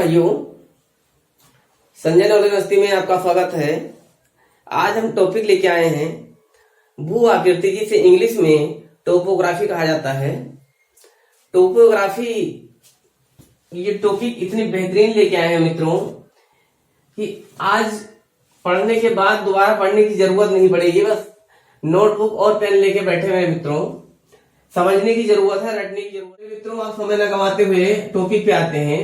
भाइयों, Sanjay knowledge university में आपका स्वागत है। आज हम टॉपिक लेके आए हैं भू आकृति, जिसे इंग्लिश में टोपोग्राफी कहा जाता है। टोपोग्राफी ये टॉपिक इतनी बेहतरीन लेके आए हैं मित्रों कि आज पढ़ने के बाद दोबारा पढ़ने की जरूरत नहीं पड़ेगी। बस नोटबुक और पेन लेके बैठे हुए मित्रों, समझने की जरूरत है, रटने की जरूरत है। मित्रों, आप समय न गंवाते हुए टॉपिक पे आते हैं।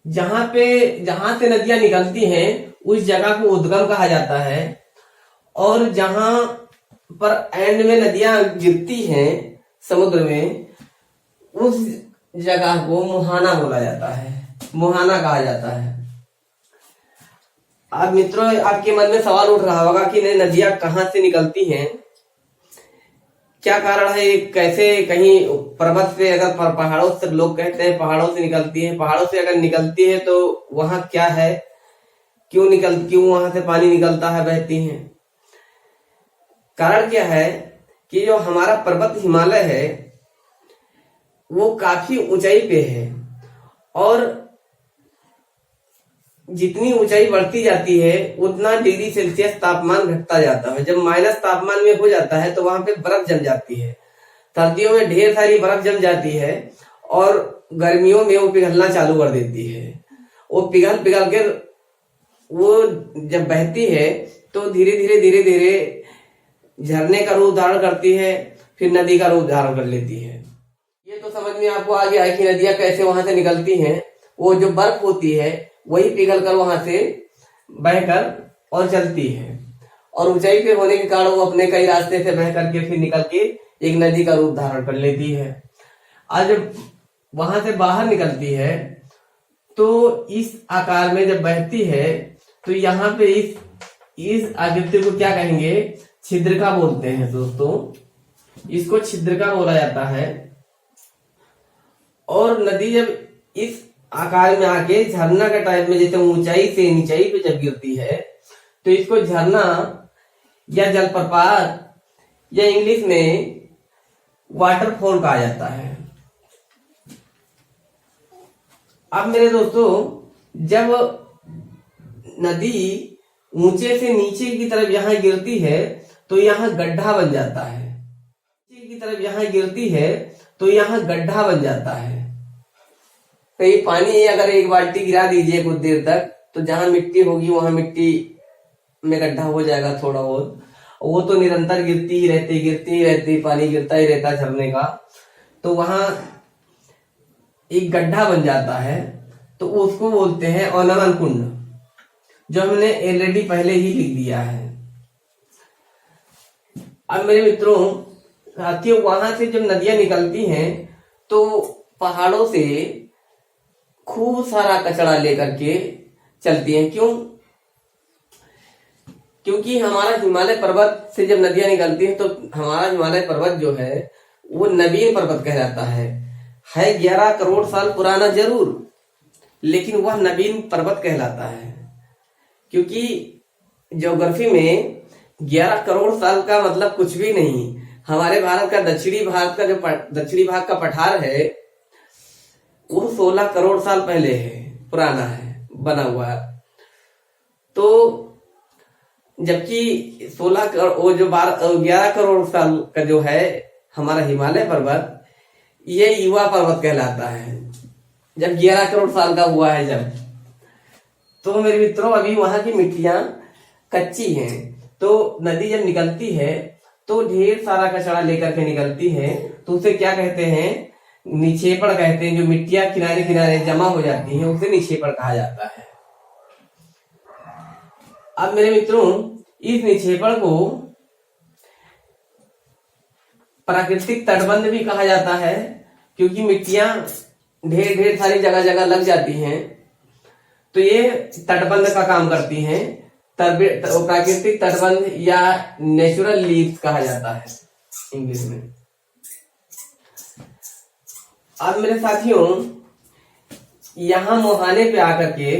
जहां से नदियां निकलती हैं उस जगह को उद्गम कहा जाता है, और जहां पर एंड में नदियां गिरती हैं समुद्र में, उस जगह को मुहाना बोला जाता है, मुहाना कहा जाता है। अब मित्रों, आपके मन में सवाल उठ रहा होगा कि नदियां कहां से निकलती हैं, क्या कारण है, कैसे, कहीं पर्वत से, अगर पहाड़ों से, लोग कहते हैं पहाड़ों से निकलती है, पहाड़ों से अगर निकलती है तो वहां क्या है, क्यों वहां से पानी निकलता है, बहती है। कारण क्या है कि जो हमारा पर्वत हिमालय है वो काफी ऊंचाई पे है, और जितनी ऊंचाई बढ़ती जाती है उतना डिग्री सेल्सियस तापमान घटता जाता है। जब माइनस तापमान में हो जाता है तो वहां पे बर्फ जम जाती है। सर्दियों में ढेर सारी बर्फ जम जाती है और गर्मियों में वो पिघलना चालू कर देती है। वो पिघल के वो जब बहती है तो धीरे धीरे झरने का रूप धारण करती है, फिर नदी का रूप धारण कर लेती है। ये तो समझ में आपको आ गया है कि नदियां कैसे वहां से निकलती हैं। वो जो बर्फ होती है वही पिघल कर वहां से बहकर और चलती है, और ऊंचाई पे होने के कारण वो अपने कई रास्ते से बह करके फिर निकल के एक नदी का रूप धारण कर लेती है। आज जब वहां से बाहर निकलती है तो इस आकार में जब बहती है तो यहाँ पे इस आकृति को क्या कहेंगे, छिद्रिका बोलते हैं दोस्तों। इसको छिद्रिका बोला जाता है। और नदी जब इस आकार में आके झरना के टाइप में, जैसे ऊंचाई से नीचाई पे जब गिरती है तो इसको झरना या जलप्रपात या इंग्लिश में वाटरफॉल कहा जाता है। अब मेरे दोस्तों, जब नदी ऊंचे से नीचे की तरफ यहाँ गिरती है तो यहाँ गड्ढा बन जाता है। नीचे की तरफ यहाँ गिरती है तो यहाँ गड्ढा बन जाता है। कहीं पानी अगर एक बाल्टी गिरा दीजिए कुछ देर तक, तो जहां मिट्टी होगी वहां मिट्टी में गड्ढा हो जाएगा थोड़ा बहुत। वो तो निरंतर गिरती ही रहती, पानी गिरता ही रहता झरने का, तो वहां एक गड्ढा बन जाता है। तो उसको बोलते हैं अवनमन कुंड, जो हमने ऑलरेडी पहले ही लिख दिया है। अब मेरे मित्रों, साथियों, वहां से जब नदियां निकलती हैं तो पहाड़ों से खूब सारा कचरा लेकर के चलती हैं। क्योंकि हमारा हिमालय पर्वत से जब नदियां निकलती हैं तो हमारा हिमालय पर्वत जो है वो नवीन पर्वत कहलाता है 11 करोड़ साल पुराना जरूर, लेकिन वह नवीन पर्वत कहलाता है। क्योंकि ज्योग्राफी में 11 करोड़ साल का मतलब कुछ भी नहीं। हमारे भारत का दक्षिणी भाग का पठार है वो 16 करोड़ साल पहले है, पुराना है, बना हुआ है। तो जबकि 11 करोड़ साल का जो है हमारा हिमालय पर्वत, ये युवा पर्वत कहलाता है, जब 11 करोड़ साल का हुआ है जब। तो मेरे मित्रों, अभी वहां की मिट्टियां कच्ची हैं, तो नदी जब निकलती है तो ढेर सारा कचरा लेकर के निकलती है। तो उसे क्या कहते हैं, निक्षेपण कहते हैं। जो मिट्टियां किनारे किनारे जमा हो जाती हैं उसे निक्षेपण कहा जाता है। अब मेरे मित्रों, इस निक्षेपण को प्राकृतिक तटबंध भी कहा जाता है, क्योंकि मिट्टियां ढेर सारी जगह जगह लग जाती हैं तो ये तटबंध का काम करती हैं। प्राकृतिक तटबंध या नेचुरल लीव्स कहा जाता है इंग्लिश में। अब मेरे साथियों, यहां मुहाने पे आकर के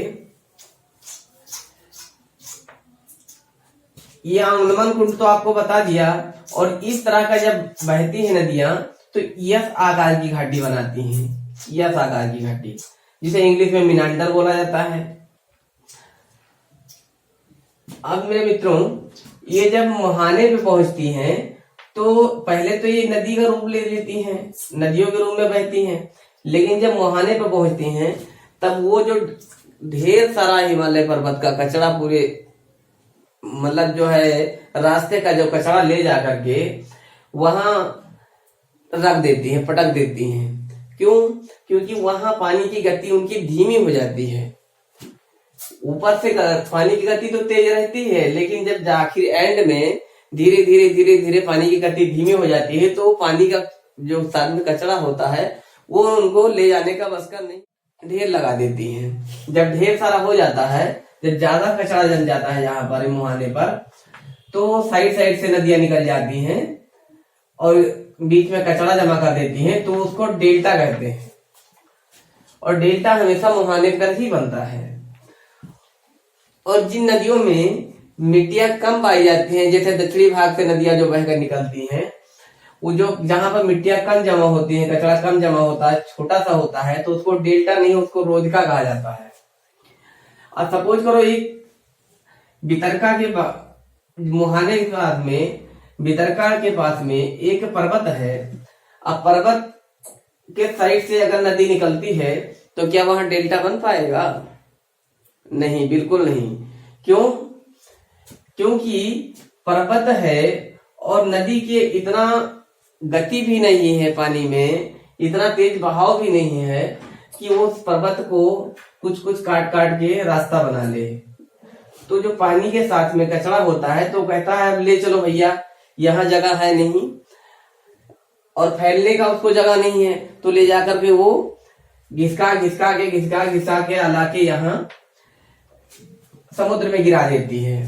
ये अवनमन कुंड तो आपको बता दिया, और इस तरह का जब बहती है नदियां तो यस आकार की घाटी बनाती हैं। यस आकार की घाटी, जिसे इंग्लिश में मीनांडर बोला जाता है। अब मेरे मित्रों, ये जब मुहाने पे पहुंचती हैं तो पहले तो ये नदी का रूप ले लेती हैं, नदियों के रूप में बहती हैं, लेकिन जब मुहाने पे पहुंचती हैं तब वो जो ढेर सारा हिमालय पर्वत का कचरा पूरे मतलब जो है रास्ते का जो कचरा ले जा करके वहां रख देती हैं, पटक देती हैं। क्यों? क्योंकि वहां पानी की गति उनकी धीमी हो जाती है। ऊपर से पानी की गति तो तेज रहती है, लेकिन जब आखिर एंड में धीरे धीरे धीरे धीरे पानी की गति धीमी हो जाती है तो पानी का जो साथ में कचरा होता है वो उनको ले जाने का बस का नहीं, ढेर लगा देती हैं। जब ढेर सारा हो जाता है, जब ज्यादा कचरा जम जाता है यहाँ पर मुहाने पर, तो साइड साइड से नदियां निकल जाती हैं और बीच में कचरा जमा कर देती हैं, तो उसको डेल्टा कहते हैं। और डेल्टा हमेशा मुहाने पर ही बनता है। और जिन नदियों में मिट्टियां कम पाई जाती हैं, जैसे दक्षिणी भाग से नदियां जो बहकर निकलती हैं, वो जो जहां पर मिट्टियां कम जमा होती हैं, कचरा कम जमा होता है, छोटा सा होता है, तो उसको डेल्टा नहीं, उसको रोजका कहा जाता है। और सपोज करो एक बितरका के मुहाने के पास में, बितरका के पास में एक पर्वत है। अब पर्वत के साइड से अगर नदी निकलती है तो क्या वहां डेल्टा बन पाएगा? नहीं, बिल्कुल नहीं। क्यों? क्योंकि पर्वत है और नदी के इतना गति भी नहीं है, पानी में इतना तेज बहाव भी नहीं है कि वो उस पर्वत को कुछ कुछ काट काट के रास्ता बना ले। तो जो पानी के साथ में कचरा होता है तो कहता है अब ले चलो भैया, यहाँ जगह है नहीं और फैलने का उसको जगह नहीं है, तो ले जाकर के वो घिसका घिसका के अला के यहाँ समुद्र में गिरा देती है।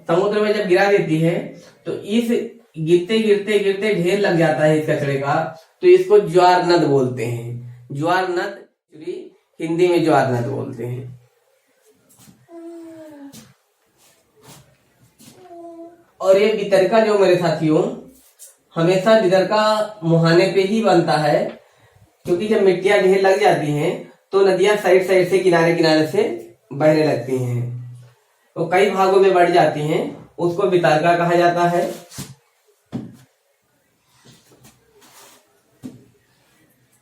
समुद्र में जब गिरा देती है तो इस गिरते गिरते गिरते ढेर लग जाता है इस कचरे का, तो इसको ज्वार नद बोलते हैं। ज्वार नद हिंदी में ज्वार नद बोलते हैं। और ये बितरका जो मेरे साथियों, हमेशा बितरका मुहाने पे ही बनता है, क्योंकि जब मिट्टियां ढेर लग जाती हैं तो नदियां साइड साइड से किनारे किनारे से बहने लगती हैं, तो कई भागों में बढ़ जाती हैं, उसको बितरका कहा जाता है।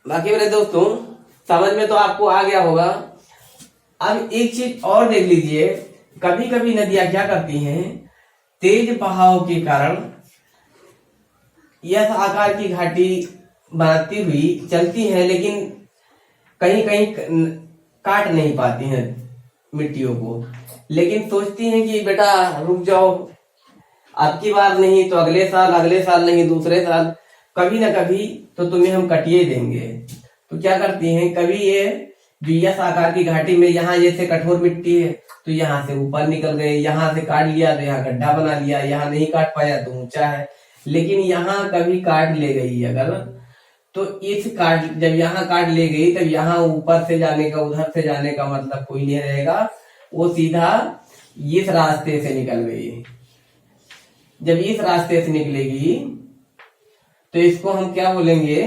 बाकी मेरे दोस्तों, समझ में तो आपको आ गया होगा। अब एक चीज और देख लीजिए, कभी कभी नदियां क्या करती हैं, तेज बहाव के कारण यह आकार की घाटी बनाती हुई चलती है, लेकिन कहीं कहीं काट नहीं पाती हैं मिट्टियों को, लेकिन सोचती हैं कि बेटा रुक जाओ, अब की बार नहीं तो अगले साल नहीं दूसरे साल, कभी ना कभी तो तुम्हें हम कटिए देंगे। तो क्या करती हैं, कभी ये जो यस आकार की घाटी में यहाँ जैसे कठोर मिट्टी है तो यहाँ से ऊपर निकल गए, यहाँ से काट लिया तो यहाँ गड्ढा बना लिया, यहाँ नहीं काट पाया तो ऊंचा है, लेकिन यहाँ कभी काट ले गई अगर, तो इस काट जब यहाँ काट ले गई तब यहाँ ऊपर से जाने का उधर से जाने का मतलब कोई नहीं रहेगा, वो सीधा इस रास्ते से निकल गई। जब इस रास्ते से निकलेगी तो इसको हम क्या बोलेंगे,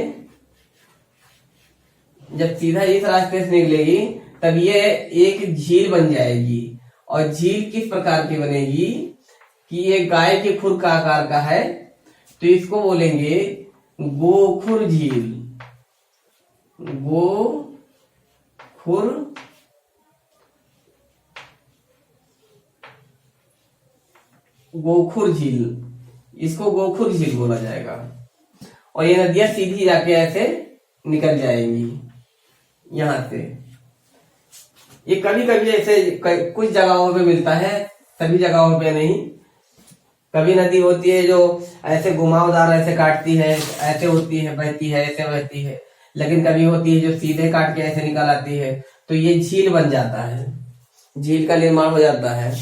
जब सीधा इस रास्ते से निकलेगी तब ये एक झील बन जाएगी। और झील किस प्रकार की बनेगी कि ये गाय के खुर का आकार का है, तो इसको बोलेंगे गोखुर झील। गोखुर झील, इसको गोखुर झील बोला जाएगा। और ये नदियां सीधी जाके ऐसे निकल जाएंगी यहां से। ये कभी कभी ऐसे कुछ जगहों पे मिलता है, सभी जगहों पे नहीं। कभी नदी होती है जो ऐसे घुमावदार ऐसे काटती है, ऐसे होती है, बहती है, ऐसे बहती है, लेकिन कभी होती है जो सीधे काट के ऐसे निकल आती है, तो ये झील बन जाता है, झील का निर्माण हो जाता है।